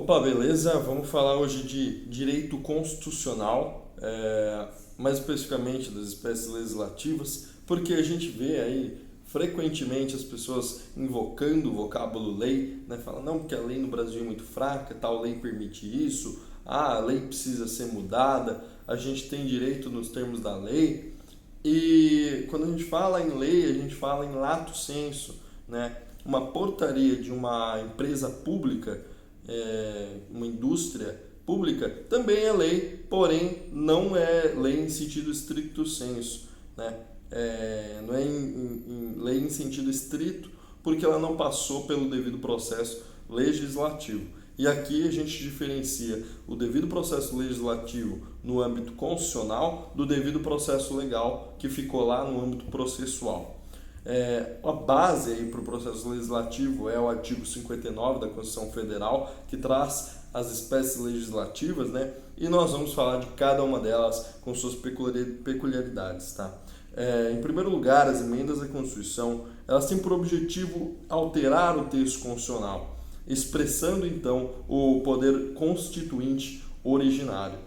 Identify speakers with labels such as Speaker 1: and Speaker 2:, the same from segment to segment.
Speaker 1: Opa, beleza? Vamos falar hoje de direito constitucional, mais especificamente das espécies legislativas, porque a gente vê aí frequentemente as pessoas invocando o vocábulo lei, né? Falam, não, porque a lei no Brasil é muito fraca, tal lei permite isso, a lei precisa ser mudada, a gente tem direito nos termos da lei, e quando a gente fala em lei, a gente fala em lato sensu, né? Uma portaria de uma empresa pública, uma indústria pública, também é lei, porém não é lei em sentido stricto sensu, né? Não é lei em sentido estrito, porque ela não passou pelo devido processo legislativo. E aqui a gente diferencia o devido processo legislativo no âmbito constitucional do devido processo legal que ficou lá no âmbito processual. A base para o processo legislativo é o artigo 59 da Constituição Federal, que traz as espécies legislativas, né? E nós vamos falar de cada uma delas com suas peculiaridades, tá? Em primeiro lugar, as emendas à Constituição, elas têm por objetivo alterar o texto constitucional, expressando então o poder constituinte originário.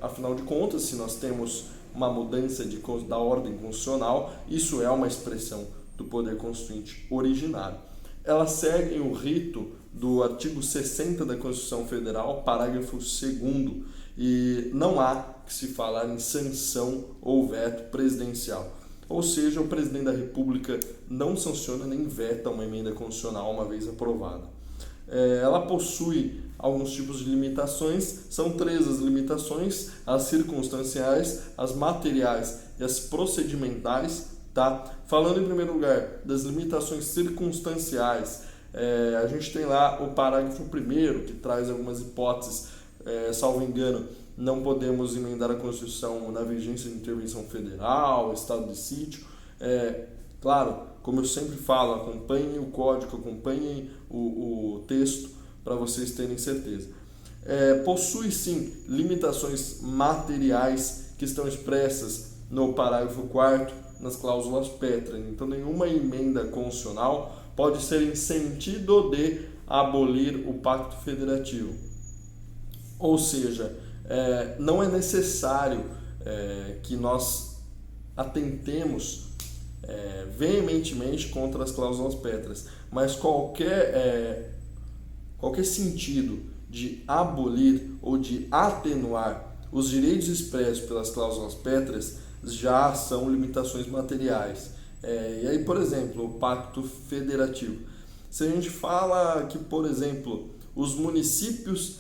Speaker 1: Afinal de contas, se nós temos uma mudança da ordem constitucional, isso é uma expressão do poder constituinte originário. Elas seguem o rito do artigo 60 da Constituição Federal, parágrafo 2º, e não há que se falar em sanção ou veto presidencial. Ou seja, o presidente da República não sanciona nem veta uma emenda constitucional uma vez aprovada. Ela possui alguns tipos de limitações, são três as limitações: as circunstanciais, as materiais e as procedimentais, tá? Falando em primeiro lugar das limitações circunstanciais, a gente tem lá o parágrafo 1º, que traz algumas hipóteses, salvo engano, não podemos emendar a Constituição na vigência de intervenção federal, estado de sítio. Claro, como eu sempre falo, acompanhem o código, acompanhem o texto para vocês terem certeza. Possui sim limitações materiais que estão expressas no parágrafo 4º, nas cláusulas pétreas. Então, nenhuma emenda constitucional pode ser em sentido de abolir o Pacto Federativo. Ou seja, não é necessário que nós atentemos veementemente contra as cláusulas pétreas, mas qualquer sentido de abolir ou de atenuar os direitos expressos pelas cláusulas pétreas já são limitações materiais. E aí, por exemplo, o Pacto Federativo. Se a gente fala que, por exemplo, os municípios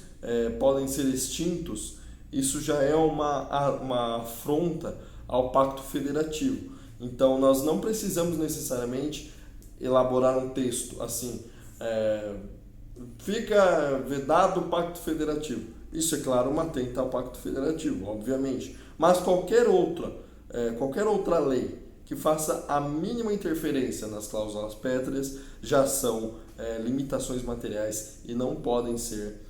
Speaker 1: podem ser extintos, isso já é uma afronta ao Pacto Federativo. Então, nós não precisamos necessariamente elaborar um texto assim, fica vedado o Pacto Federativo. Isso é claro, uma atenta ao Pacto Federativo, obviamente. Mas qualquer outra lei que faça a mínima interferência nas cláusulas pétreas já são limitações materiais e não podem ser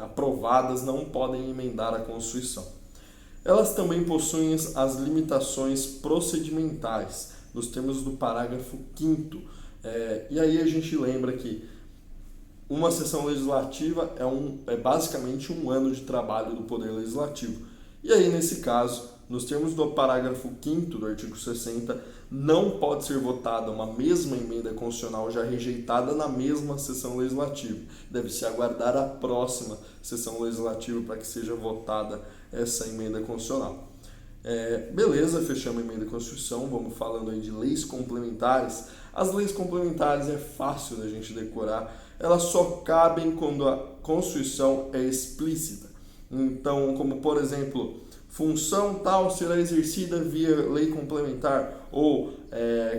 Speaker 1: aprovadas, não podem emendar a Constituição. Elas também possuem as limitações procedimentais, nos termos do parágrafo 5º. E aí a gente lembra que uma sessão legislativa é basicamente um ano de trabalho do Poder Legislativo. E aí, nesse caso, nos termos do parágrafo 5º do artigo 60, não pode ser votada uma mesma emenda constitucional já rejeitada na mesma sessão legislativa. Deve-se aguardar a próxima sessão legislativa para que seja votada essa emenda constitucional. Beleza, fechamos a emenda da Constituição, vamos falando aí de leis complementares. As leis complementares é fácil da gente decorar, elas só cabem quando a Constituição é explícita. Então, como por exemplo, função tal será exercida via lei complementar, ou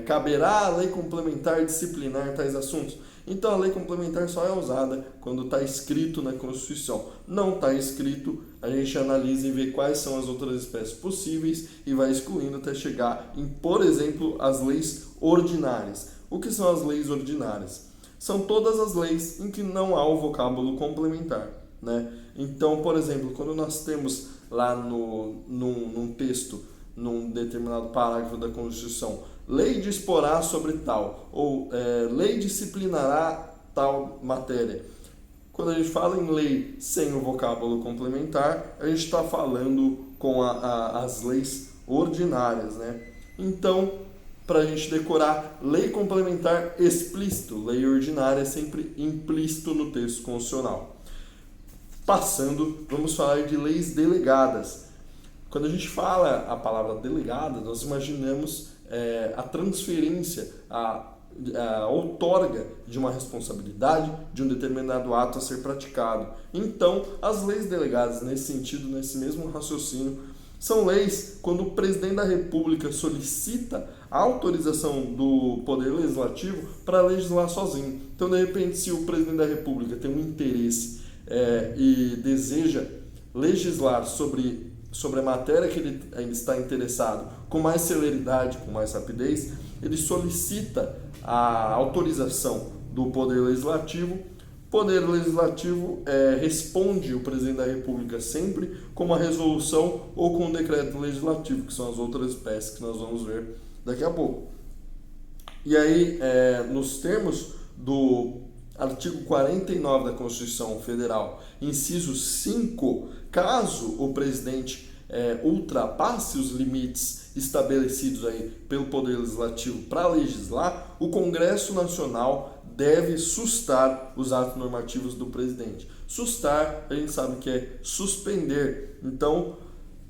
Speaker 1: caberá a lei complementar disciplinar tais assuntos. Então, a lei complementar só é usada quando está escrito na Constituição. Não está escrito, a gente analisa e vê quais são as outras espécies possíveis e vai excluindo até chegar em, por exemplo, as leis ordinárias. O que são as leis ordinárias? São todas as leis em que não há o vocábulo complementar, né? Então, por exemplo, quando nós temos lá num texto, num determinado parágrafo da Constituição, lei disporá sobre tal, ou lei disciplinará tal matéria. Quando a gente fala em lei sem o vocábulo complementar, a gente está falando com as leis ordinárias, né? Então, para a gente decorar, lei complementar explícito, lei ordinária é sempre implícito no texto constitucional. Passando, vamos falar de leis delegadas. Quando a gente fala a palavra delegada, nós imaginamos a transferência, a outorga de uma responsabilidade de um determinado ato a ser praticado. Então, as leis delegadas, nesse sentido, nesse mesmo raciocínio, são leis quando o presidente da República solicita a autorização do Poder Legislativo para legislar sozinho. Então, de repente, se o presidente da República tem um interesse e deseja legislar sobre a matéria que ele está interessado com mais celeridade, com mais rapidez, ele solicita a autorização do Poder Legislativo. O Poder Legislativo responde o presidente da República sempre com uma resolução ou com um decreto legislativo, que são as outras espécies que nós vamos ver daqui a pouco. E aí, nos termos do artigo 49 da Constituição Federal, inciso 5, caso o presidente ultrapasse os limites estabelecidos aí pelo Poder Legislativo para legislar, o Congresso Nacional deve sustar os atos normativos do presidente. Sustar, a gente sabe que é suspender. Então,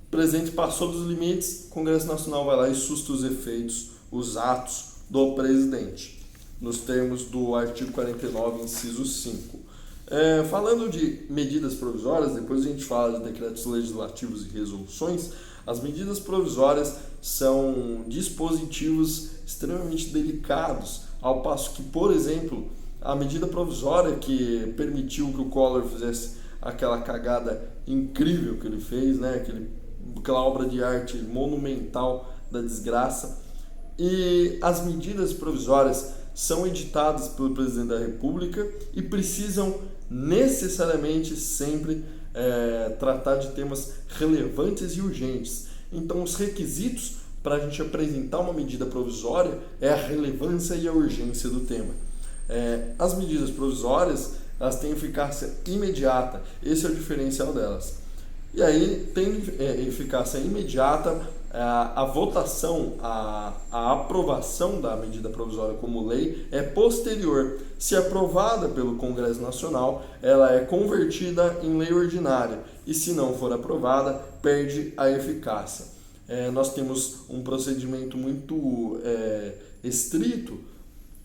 Speaker 1: o presidente passou dos limites, o Congresso Nacional vai lá e susta os efeitos, os atos do presidente, nos termos do artigo 49, inciso 5. Falando de medidas provisórias, depois a gente fala de decretos legislativos e resoluções. As medidas provisórias são dispositivos extremamente delicados, ao passo que, por exemplo, a medida provisória que permitiu que o Collor fizesse aquela cagada incrível que ele fez, né? Aquela obra de arte monumental da desgraça, e as medidas provisórias são editadas pelo presidente da República e precisam necessariamente sempre tratar de temas relevantes e urgentes. Então, os requisitos para a gente apresentar uma medida provisória é a relevância e a urgência do tema. As medidas provisórias, elas têm eficácia imediata, esse é o diferencial delas. E aí, tendo eficácia imediata, a votação, a aprovação da medida provisória como lei é posterior. Se aprovada pelo Congresso Nacional, ela é convertida em lei ordinária e, se não for aprovada, perde a eficácia. Nós temos um procedimento muito estrito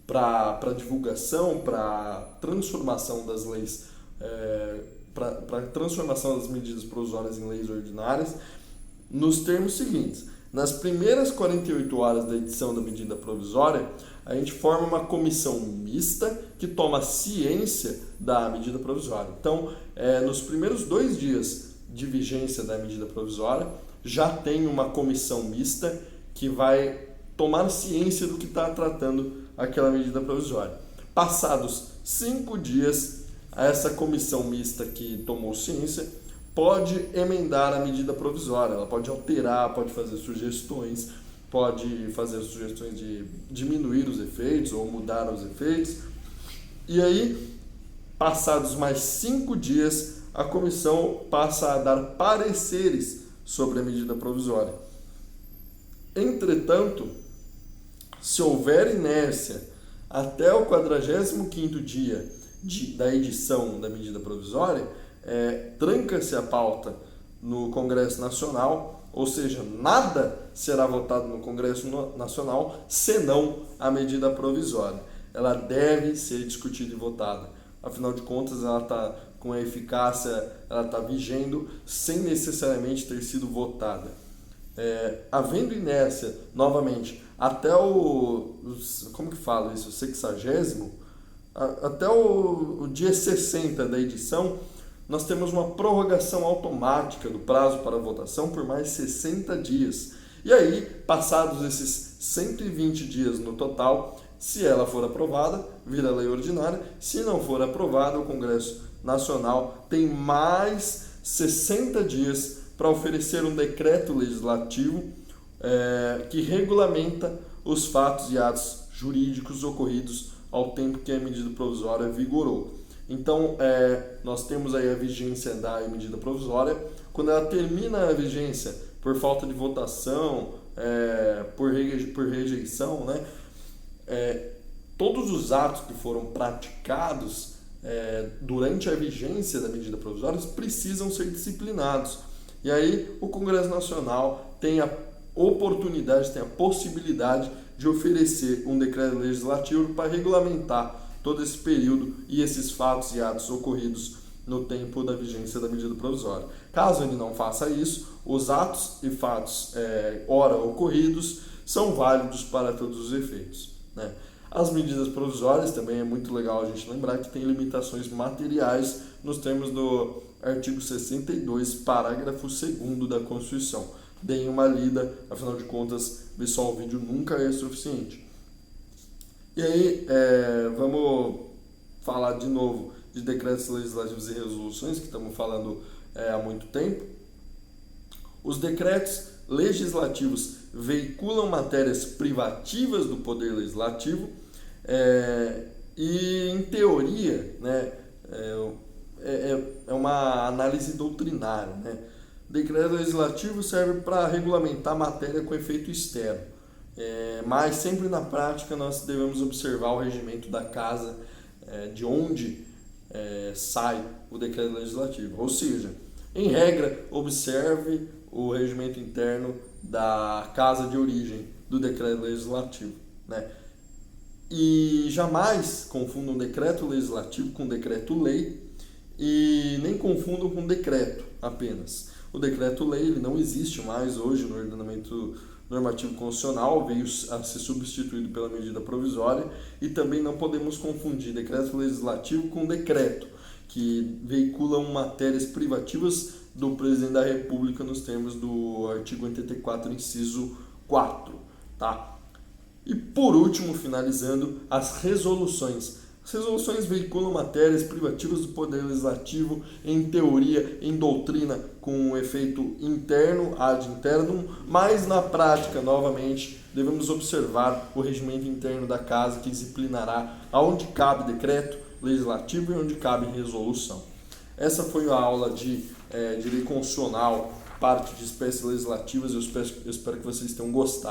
Speaker 1: para divulgação, para transformação das leis, para transformação das medidas provisórias em leis ordinárias, nos termos seguintes: nas primeiras 48 horas da edição da medida provisória, a gente forma uma comissão mista que toma ciência da medida provisória. Então, nos primeiros 2 dias de vigência da medida provisória, já tem uma comissão mista que vai tomar ciência do que está tratando aquela medida provisória. Passados 5 dias, essa comissão mista que tomou ciência pode emendar a medida provisória, ela pode alterar, pode fazer sugestões de diminuir os efeitos ou mudar os efeitos. E aí, passados mais 5 dias, a comissão passa a dar pareceres sobre a medida provisória. Entretanto, se houver inércia até o 45º dia da edição da medida provisória, tranca-se a pauta no Congresso Nacional, ou seja, nada será votado no Congresso Nacional senão a medida provisória. Ela deve ser discutida e votada. Afinal de contas, ela está com a eficácia, ela está vigendo sem necessariamente ter sido votada. Havendo inércia, novamente, até o 60º, até o dia 60 da edição, nós temos uma prorrogação automática do prazo para votação por mais 60 dias. E aí, passados esses 120 dias no total, se ela for aprovada, vira lei ordinária. Se não for aprovada, o Congresso Nacional tem mais 60 dias para oferecer um decreto legislativo que regulamenta os fatos e atos jurídicos ocorridos ao tempo que a medida provisória vigorou. Então, nós temos aí a vigência da medida provisória. Quando ela termina a vigência por falta de votação, por rejeição, né? Todos os atos que foram praticados durante a vigência da medida provisória precisam ser disciplinados. E aí o Congresso Nacional tem a oportunidade, tem a possibilidade de oferecer um decreto legislativo para regulamentar todo esse período e esses fatos e atos ocorridos no tempo da vigência da medida provisória. Caso ele não faça isso, os atos e fatos ora ocorridos são válidos para todos os efeitos, né? As medidas provisórias também é muito legal a gente lembrar que tem limitações materiais nos termos do artigo 62, parágrafo 2º da Constituição. Deem uma lida, afinal de contas, ver só o vídeo nunca é suficiente. E aí, vamos falar de novo de decretos legislativos e resoluções, que estamos falando há muito tempo. Os decretos legislativos veiculam matérias privativas do Poder Legislativo e, em teoria, né, é uma análise doutrinária, né? Decreto legislativo serve para regulamentar matéria com efeito externo, mas sempre na prática nós devemos observar o regimento da casa de onde sai o decreto legislativo. Ou seja, em regra, observe o regimento interno da casa de origem do decreto legislativo, né? E jamais confundam decreto legislativo com decreto-lei e nem confundam com decreto apenas. O decreto-lei ele não existe mais hoje no ordenamento normativo constitucional, veio a ser substituído pela medida provisória, e também não podemos confundir decreto legislativo com decreto, que veiculam matérias privativas do presidente da República nos termos do artigo 84, inciso 4, tá? E por último, finalizando, as resoluções. As resoluções veiculam matérias privativas do Poder Legislativo, em teoria, em doutrina, com efeito interno, ad internum, mas na prática, novamente, devemos observar o regimento interno da Casa, que disciplinará aonde cabe decreto legislativo e onde cabe resolução. Essa foi a aula de direito constitucional, parte de espécies legislativas. Eu espero que vocês tenham gostado.